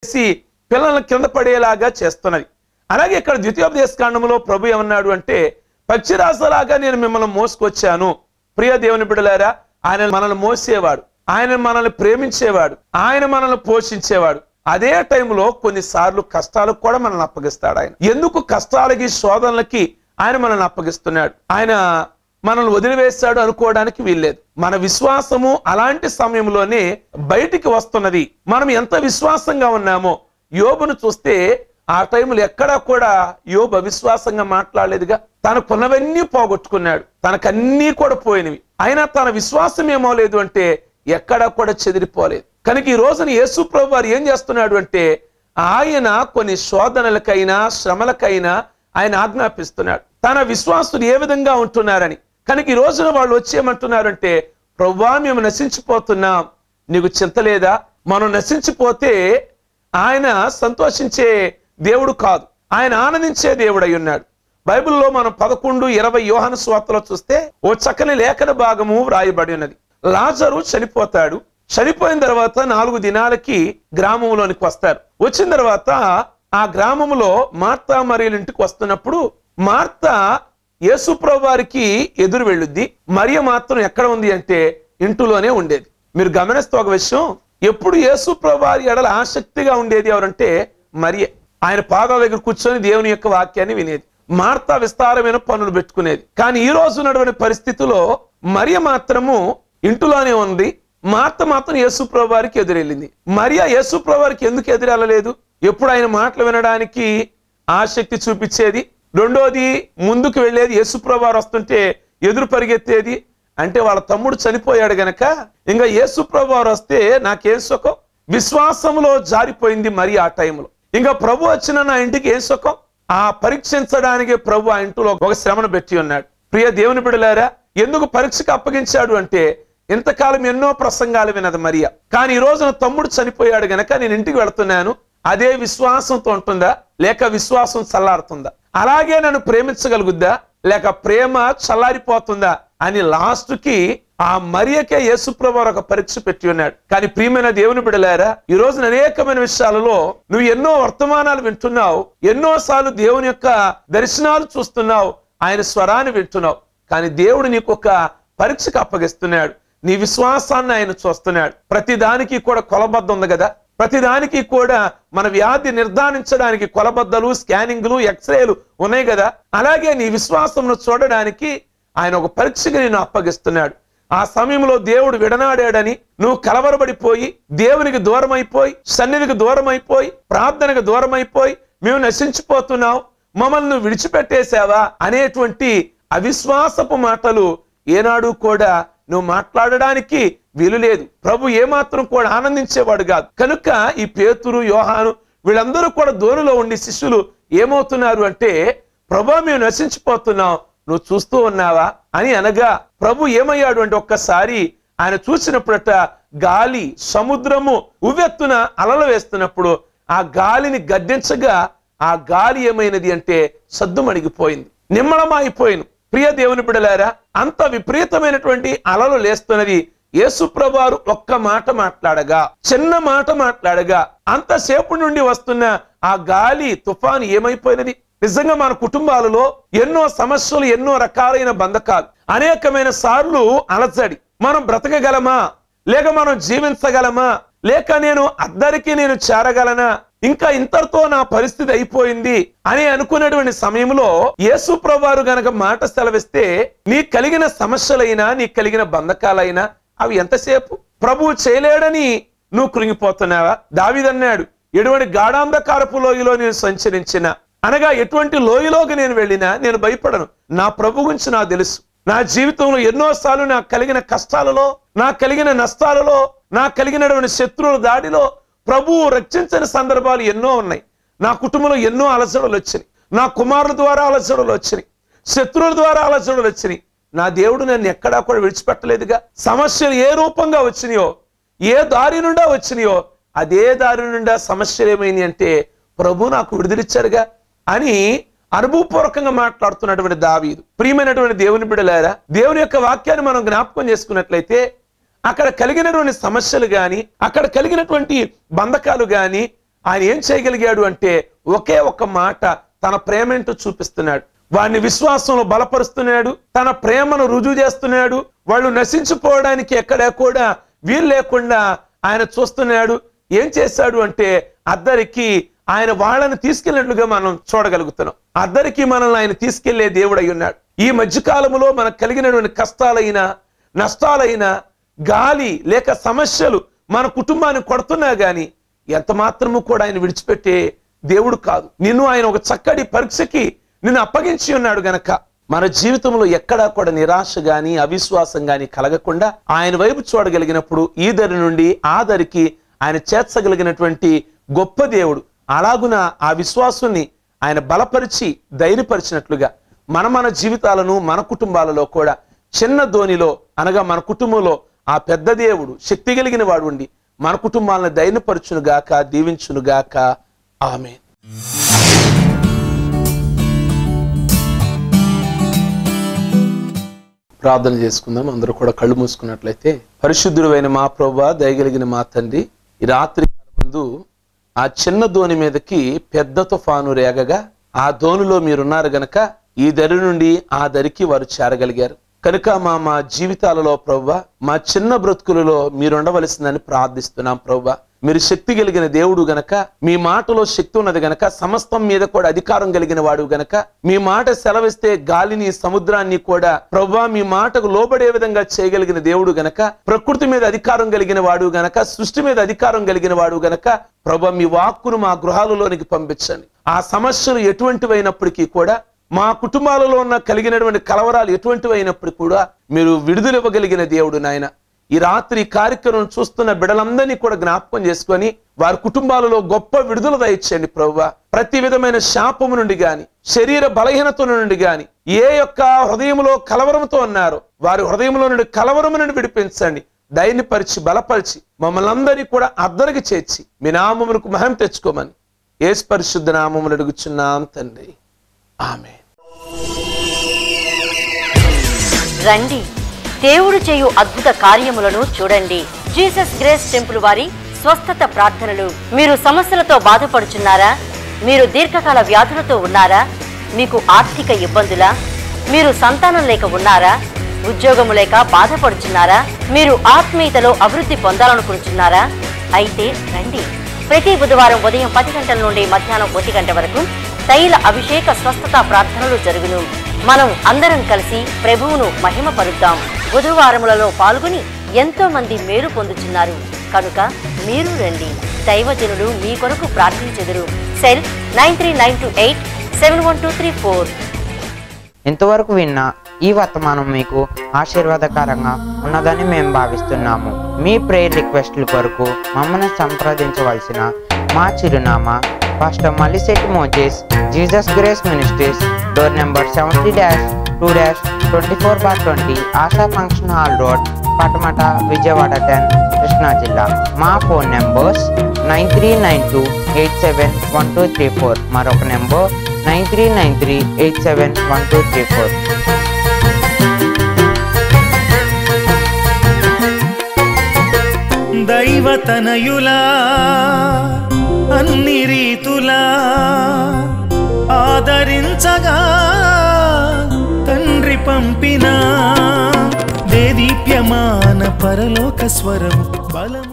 చేసి పిల్లలను కింద పడేలాగా చేస్తున్నది. అలాగే ఇక్కడ ద్వితీయోపదేశ కాండములో ప్రభు ఏమన్నాడు అంటే, పక్షిరాజలాగా నేను మిమ్మల్ని మోసుకొచ్చాను. ప్రియ దేవుని బిడ్డలారా, ఆయన మనల్ని మోసేవాడు, ఆయన మనల్ని ప్రేమించేవాడు, ఆయన మనల్ని పోషించేవాడు. అదే టైంలో కొన్నిసార్లు కష్టాలకు కూడా మనల్ని అప్పగిస్తాడు. ఆయన ఎందుకు కష్టాలకి శోధనలకి ఆయన మనల్ని అప్పగిస్తున్నాడు? ఆయన మనల్ని వదిలివేస్తాడు అనుకోవడానికి వీల్లేదు. మన విశ్వాసము అలాంటి సమయంలోనే బయటికి వస్తున్నది. మనం ఎంత విశ్వాసంగా ఉన్నామో, యోబును చూస్తే ఆ టైంలో ఎక్కడా కూడా యోబు అవిశ్వాసంగా మాట్లాడలేదుగా. తనకున్నవన్నీ పోగొట్టుకున్నాడు, తనకన్నీ కూడా పోయినవి. అయినా తన విశ్వాసం ఏమో లేదు అంటే ఎక్కడా కూడా చెదిరిపోలేదు. కనుక ఈ రోజున యేసు ప్రభు వారు ఏం చేస్తున్నాడు అంటే, ఆయన కొన్ని శోధనలకైనా శ్రమలకైనా ఆయన ఆజ్ఞాపిస్తున్నాడు తన విశ్వాసులు ఏ విధంగా ఉంటున్నారని. కనుక ఈ రోజున వాళ్ళు వచ్చేయమంటున్నారంటే, ప్రభువా మేము నశించిపోతున్నాం, నీకు చింత లేదా? మనం నశించిపోతే ఆయన సంతోషించే దేవుడు కాదు, ఆయన ఆనందించే దేవుడు అయి ఉన్నాడు. బైబిల్లో మనం 11:20 యోహాను సువార్తలో చూస్తే ఓ చక్కని లేఖన భాగము వ్రాయబడి ఉన్నది. లాజరు చనిపోతాడు. చనిపోయిన తర్వాత 4 దినాలకి గ్రామంలోనికి వస్తారు. వచ్చిన తర్వాత ఆ గ్రామంలో మార్తా మరియల ఇంటికి వస్తున్నప్పుడు మార్తా యేసు ప్రభు వారికి ఎదురు వెళ్ళుద్ది. మరియ మాత్రం ఎక్కడ ఉంది అంటే ఇంటిలోనే ఉండేది. మీరు గమనిస్తే ఒక విషయం, ఎప్పుడు యేసు ప్రభు వారి ఎడల ఆసక్తిగా ఉండేది ఎవరంటే మరియ. ఆయన పాదాల దగ్గర కూర్చొని దేవుని యొక్క వాక్యాన్ని వినేది. మార్తా విస్తారమైన పనులు పెట్టుకునేది. కానీ ఈ రోజు ఉన్నటువంటి పరిస్థితిలో మరియ మాత్రము ఇంటిలోనే ఉంది. మార్త మాత్రం యేసు ప్రభు వారికి ఎదురెళ్ళింది. మరియ యేసు ప్రభు వారికి ఎందుకు ఎదురెళ్ళలేదు? ఎప్పుడు ఆయన మాటలు వినడానికి ఆసక్తి చూపించేది. రెండోది, ముందుకు వెళ్ళేది. యేసు ప్రభు వారు వస్తుంటే ఎదురు పరిగెత్తేది. అంటే వాళ్ళ తమ్ముడు చనిపోయాడు గనక ఇంకా యేసు ప్రభు వారు వస్తే నాకేం సుఖం? విశ్వాసంలో జారిపోయింది మరి ఆ టైంలో. ఇంకా ప్రభు వచ్చిన నా ఇంటికి ఏం సుఖం? ఆ పరీక్షించడానికి ప్రభు ఆ ఇంటిలో ఒక శ్రమను పెట్టి ఉన్నాడు. ప్రియ దేవుని బిడ్డలారా, ఎందుకు పరీక్షకు అప్పగించాడు అంటే, ఇంతకాలం ఎన్నో ప్రసంగాలు వినదు మరియ. కానీ ఈ రోజున తమ్ముడు చనిపోయాడు గనక నేను ఇంటికి వెళుతున్నాను, అదే విశ్వాసంతో ఉంటుందా లేక విశ్వాసం చల్లారుతుందా? అలాగే నన్ను ప్రేమించగలుగుద్దా లేక ప్రేమ చల్లారిపోతుందా అని లాస్ట్ కి ఆ మరియకే యేసుప్రభు ఒక పరీక్ష పెట్టి ఉన్నాడు. కానీ ప్రియమైన దేవుని బిడ్డలారా, ఈ రోజున అనేకమైన విషయాలలో నువ్వు ఎన్నో వర్తమానాలు వింటున్నావు, ఎన్నోసార్లు దేవుని యొక్క దర్శనాలు చూస్తున్నావు, ఆయన స్వరాన్ని వింటున్నావు. కానీ దేవుడు నీకు ఒక పరీక్షకు అప్పగిస్తున్నాడు. నీ విశ్వాసాన్ని ఆయన చూస్తున్నాడు. ప్రతిదానికి కూడా కొలబద్ద ఉంది కదా. ప్రతిదానికి కూడా మన వ్యాధి నిర్ధారించడానికి కొలబద్దలు, స్కానింగ్లు, ఎక్స్రేలు ఉన్నాయి కదా. అలాగే నీ విశ్వాసంను చూడడానికి ఆయన ఒక పరీక్షగా నేను అప్పగిస్తున్నాడు. ఆ సమయంలో దేవుడు విడనాడాడని నువ్వు కలవరబడిపోయి, దేవునికి దూరం అయిపోయి, సన్నిధికి దూరం అయిపోయి, ప్రార్థనకు దూరం అయిపోయి, మేము నశించిపోతున్నాం, మమ్మల్ని నువ్వు విడిచిపెట్టేశావా అనేటువంటి అవిశ్వాసపు మాటలు ఏనాడు కూడా నువ్వు మాట్లాడడానికి వీలు లేదు. ప్రభు ఏమాత్రం కూడా ఆనందించేవాడు కాదు. కనుక ఈ పేతురు, యోహాను వీళ్ళందరూ కూడా దోణిలో ఉండి శిష్యులు ఏమవుతున్నారు అంటే, ప్రభు మేము నశించిపోతున్నాం, నువ్వు చూస్తూ ఉన్నావా అని అనగా ప్రభు ఏమయ్యాడు అంటే, ఒక్కసారి ఆయన చూసినప్పుడట గాలి, సముద్రము ఉవ్వెత్తున అలలు వేస్తున్నప్పుడు ఆ గాలిని గద్దించగా ఆ గాలి ఏమైనది అంటే సద్దుమణిగిపోయింది, నిమ్మళమైపోయింది. ప్రియ దేవుని బిడ్డలారా, అంత విపరీతమైనటువంటి అలలు లేస్తున్నది. యేసు ప్రభువారు ఒక్క మాట మాట్లాడగా, చిన్న మాట మాట్లాడగా అంతసేపు నుండి వస్తున్న ఆ గాలి తుఫాను ఏమైపోయినది? నిజంగా మన కుటుంబాలలో ఎన్నో సమస్యలు, ఎన్నో రకాలైన బంధకాలు, అనేకమైన సార్లు అలజడి. మనం బ్రతకగలమా లేక మనం జీవించగలమా లేక నేను అద్దరికి నేను చేరగలనా, ఇంకా ఇంతటితో నా పరిస్థితి అయిపోయింది అని అనుకునేటువంటి సమయంలో యేసు ప్రభువారు గనక మాట సెలవిస్తే, నీ కలిగిన సమస్యలైనా నీ కలిగిన బంధకాలైనా అవి ఎంతసేపు? ప్రభువు చేయలేడని నువ్వు కృంగిపోతున్నావా? దావీదన్నాడు, ఎటువంటి గాఢాంధకారపు లోయలో నేను సంచరించిన, అనగా ఎటువంటి లోయలోకి నేను వెళ్ళినా నేను భయపడను, నా ప్రభు గురించి నాకు తెలుసు. నా జీవితంలో ఎన్నోసార్లు నాకు కలిగిన కష్టాలలో, నాకు కలిగిన నష్టాలలో, నాకు కలిగినటువంటి శత్రువుల దాడిలో ప్రభువు రక్షించని సందర్భాలు ఎన్నో ఉన్నాయి. నా కుటుంబంలో ఎన్నో అలసడలు వచ్చినాయి, నా కుమారుల ద్వారా అలసడలు వచ్చినాయి, శత్రువుల ద్వారా అలసడలు వచ్చినాయి. నా దేవుడు నన్ను ఎక్కడా కూడా విడిచిపెట్టలేదుగా. సమస్యలు ఏ రూపంగా వచ్చినాయో, ఏ దారి నుండా వచ్చినాయో అదే దారి నుండా సమస్యలు ఏమైనాయి అంటే ప్రభు నాకు విడుదలిచ్చారుగా అని అనుభవపూర్వకంగా మాట్లాడుతున్నటువంటి దావీదు. ప్రియమైనటువంటి దేవుని బిడ్డలారా, దేవుని యొక్క వాక్యాన్ని మనం జ్ఞాపకం చేసుకున్నట్లయితే అక్కడ కలిగినటువంటి సమస్యలు గాని, అక్కడ కలిగినటువంటి బంధకాలు గాని, ఆయన ఏం చేయగలిగాడు అంటే ఒకే ఒక మాట తన ప్రేమేంటో చూపిస్తున్నాడు. వాడిని విశ్వాసంలో బలపరుస్తున్నాడు, తన ప్రేమను రుజువు చేస్తున్నాడు. వాళ్ళు నశించిపోవడానికి ఎక్కడ కూడా వీలు లేకుండా ఆయన చూస్తున్నాడు. ఏం చేశాడు అంటే అద్దరికి ఆయన వాళ్ళని తీసుకెళ్ళినట్లుగా మనం చూడగలుగుతున్నాం. అద్దరికి మనల్ని ఆయన తీసుకెళ్లే దేవుడు అయి ఉన్నాడు. ఈ మధ్యకాలంలో మనకు కలిగినటువంటి కష్టాలైనా నష్టాలైనా గాలి లేక సమస్యలు మన కుటుంబాన్ని కొడుతున్నా గాని ఎంత మాత్రము కూడా ఆయన విడిచిపెట్టే దేవుడు కాదు. నిన్ను ఆయన ఒక చక్కటి పరీక్షకి నిన్ను అప్పగించి ఉన్నాడు గనక మన జీవితంలో ఎక్కడా కూడా నిరాశ గాని అవిశ్వాసం గాని కలగకుండా ఆయన వైపు చూడగలిగినప్పుడు ఈ దరి నుండి ఆ దరికి ఆయన చేర్చగలిగినటువంటి గొప్ప దేవుడు. అలాగున ఆ విశ్వాసాన్ని ఆయన బలపరిచి ధైర్యపరిచినట్లుగా మన జీవితాలను మన కుటుంబాలలో కూడా చిన్న ధోనిలో అనగా మన కుటుంబంలో ఆ పెద్ద దేవుడు శక్తి కలిగిన వాడు ఉండి మన కుటుంబాలను ధైర్యపరచునుగాక, దీవించునుగాక. ఆమేన్. ప్రార్థన చేసుకుందాం. అందరూ కూడా కళ్ళు మూసుకున్నట్లయితే. పరిశుద్ధుడైన మా ప్రభువా, దయగలిగిన మా తండ్రి, ఈ రాత్రి ముందు ఆ చిన్న దోణి మీదకి పెద్ద తుఫాను రేగగా ఆ దోణిలో మీరున్నారు గనక ఈ దరి నుండి ఆ దరికి వారు చేరగలిగారు కనుక మా జీవితాలలో ప్రభువా, మా చిన్న బ్రతుకులలో మీరు ఉండవలసిందని ప్రార్థిస్తున్నాం. ప్రభువా, మీరు శక్తి కలిగిన దేవుడు గనక, మీ మాటలో శక్తి ఉన్నది గనక, సమస్తం మీద కూడా అధికారం కలిగిన వాడు గనక, మీ మాట సెలవిస్తే గాలిని సముద్రాన్ని కూడా ప్రభువా మీ మాటకు లోబడే విధంగా చేయగలిగిన దేవుడు గనక, ప్రకృతి మీద అధికారం కలిగిన వాడు గనక, సృష్టి మీద అధికారం కలిగిన వాడు గనక ప్రభువా మీ వాక్కును మా గృహాలలోనికి పంపించండి. ఆ సమస్యలు ఎటువంటివైనప్పటికీ కూడా, మా కుటుంబాలలో ఉన్న కలిగినటువంటి కలవరాలు ఎటువంటివి అయినప్పుడు కూడా మీరు విడుదల ఇవ్వగలిగిన దేవుడు నాయన. ఈ రాత్రి కార్యక్రమం చూస్తున్న బిడ్డలందరినీ కూడా జ్ఞాపకం చేసుకొని వారి కుటుంబాలలో గొప్ప విడుదల దయచేయండి ప్రభువా. ప్రతి విధమైన శాపము నుండి గాని, శరీర బలహీనత నుండి గాని, ఏ యొక్క హృదయంలో కలవరంతో ఉన్నారో వారి హృదయంలో నుండి కలవరము నుండి విడిపించండి. ధైర్యపరిచి బలపరిచి మమ్మల్ని అందరినీ కూడా అద్దరికి చేర్చి మీ నామమునకు మహిమ తెచ్చుకోమని యేసు పరిశుద్ధ నామమున అడుగుచున్నాం తండ్రి. ఆమేన్. రండి, దేవుడు చేయు అద్భుత కార్యములను చూడండి. జీసస్ గ్రేస్ టెంపుల్ వారి స్వస్థత ప్రార్థనలు. మీరు సమస్యలతో బాధపడుచున్నారా? మీరు దీర్ఘకాల వ్యాధులతో ఉన్నారా? మీకు ఆర్థిక ఇబ్బందులా? మీరు సంతానం లేక ఉన్నారా? ఉద్యోగము లేక బాధపడుచున్నారా? మీరు ఆత్మీయతలో అభివృద్ధి పొందాలనుకుంటున్నారా? అయితే రండి. ప్రతి బుధవారం ఉదయం 10 గంటల నుండి మధ్యాహ్నం 1 గంట వరకు తైల అభిషేక స్వస్థత ప్రార్థనలు జరుగును. మనం అందరం కలిసి ప్రభువును మహిమపరుద్దాం. బుధవారములలో పాల్గొని ఎంతో మంది మేలు పొందుతున్నారు కనుక మీరు రండి. దైవజనులు మీ కొరకు ప్రార్థించెదరు. సెల్ 9392871234. ఇంతవరకు విన్న ఈ వర్తమానం మీకు ఆశీర్వాదకరంగా ఉన్నదని మేము భావిస్తున్నాము. మీ ప్రేయర్ రిక్వెస్ట్ల కొరకు మమ్మల్ని సంప్రదించవలసిన మా చిరునామా pastor Mallisetti Moses, Jesus grace ministries, door number 70-2-24/20, ASHA function hall road, Patamata, Vijayawada 10, Krishna జిల్లా. మా ఫోన్ నెంబర్స్ 9392871234, మరొక నెంబర్ 9393871234. దైవతనయులా అన్ని రీతులా ఆదరించగా తండ్రి పంపిన దేదీప్యమాన పరలోక స్వరం బలం